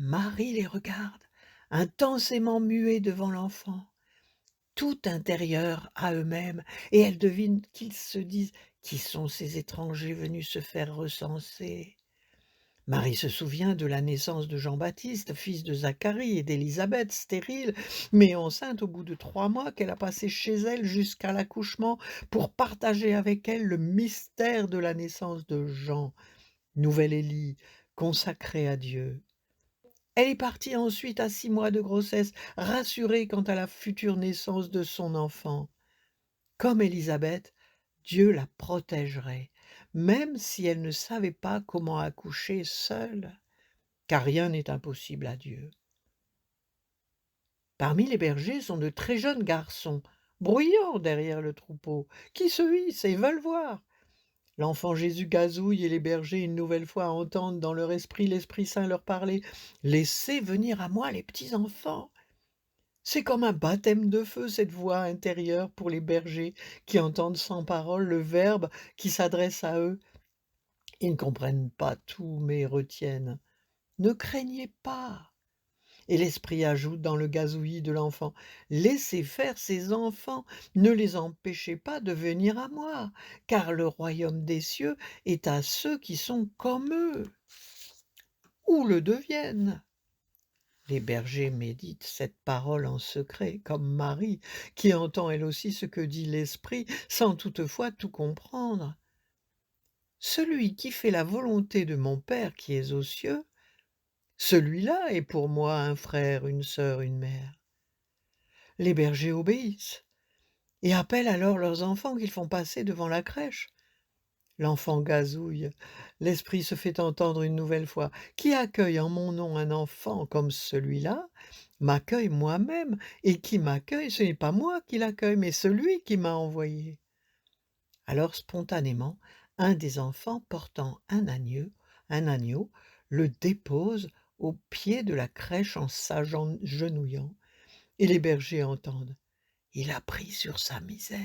Marie les regarde, intensément muets devant l'enfant, tout intérieur à eux-mêmes, et elle devine qu'ils se disent: «Qui sont ces étrangers venus se faire recenser?» Marie se souvient de la naissance de Jean-Baptiste, fils de Zacharie et d'Élisabeth, stérile, mais enceinte au bout de 3 mois, qu'elle a passé chez elle jusqu'à l'accouchement pour partager avec elle le mystère de la naissance de Jean, nouvelle Élie, consacrée à Dieu. Elle est partie ensuite à 6 mois de grossesse, rassurée quant à la future naissance de son enfant. Comme Élisabeth, Dieu la protégerait, même si elle ne savait pas comment accoucher seule, car rien n'est impossible à Dieu. Parmi les bergers sont de très jeunes garçons, bruyants derrière le troupeau, qui se hissent et veulent voir. L'enfant Jésus gazouille et les bergers une nouvelle fois entendent dans leur esprit l'Esprit Saint leur parler: «Laissez venir à moi les petits enfants». C'est comme un baptême de feu, cette voix intérieure pour les bergers qui entendent sans parole le Verbe qui s'adresse à eux. Ils ne comprennent pas tout, mais retiennent: «Ne craignez pas». Et l'Esprit ajoute dans le gazouillis de l'enfant: «Laissez faire ces enfants, ne les empêchez pas de venir à moi, car le royaume des cieux est à ceux qui sont comme eux, ou le deviennent». Les bergers méditent cette parole en secret, comme Marie, qui entend elle aussi ce que dit l'Esprit, sans toutefois tout comprendre. «Celui qui fait la volonté de mon Père qui est aux cieux, celui-là est pour moi un frère, une sœur, une mère». Les bergers obéissent et appellent alors leurs enfants qu'ils font passer devant la crèche. L'enfant gazouille, l'Esprit se fait entendre une nouvelle fois: «Qui accueille en mon nom un enfant comme celui-là, m'accueille moi-même, et qui m'accueille, ce n'est pas moi qui l'accueille, mais celui qui m'a envoyé». Alors spontanément, un des enfants portant un agneau, le dépose au pied de la crèche en s'agenouillant, et les bergers entendent: «Il a pris sur sa misère».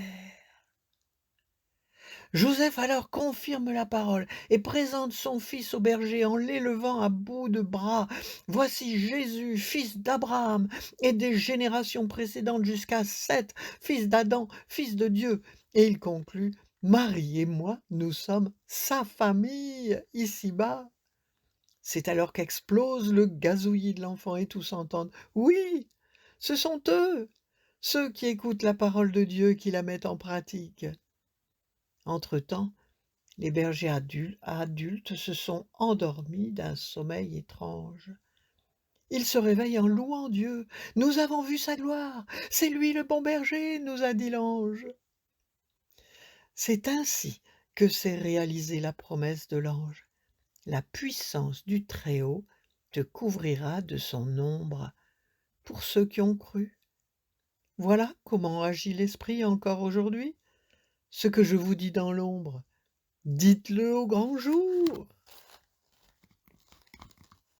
Joseph alors confirme la parole et présente son fils au berger en l'élevant à bout de bras. «Voici Jésus, fils d'Abraham et des générations précédentes jusqu'à Seth, fils d'Adam, fils de Dieu». Et il conclut: «Marie et moi, nous sommes sa famille ici-bas». C'est alors qu'explose le gazouillis de l'enfant et tous entendent: «Oui, ce sont eux, ceux qui écoutent la parole de Dieu et qui la mettent en pratique». Entre-temps, les bergers adultes se sont endormis d'un sommeil étrange. Ils se réveillent en louant Dieu. «Nous avons vu sa gloire, c'est lui le bon berger», nous a dit l'ange. C'est ainsi que s'est réalisée la promesse de l'ange: «La puissance du Très-Haut te couvrira de son ombre», pour ceux qui ont cru. Voilà comment agit l'Esprit encore aujourd'hui. Ce que je vous dis dans l'ombre, dites-le au grand jour.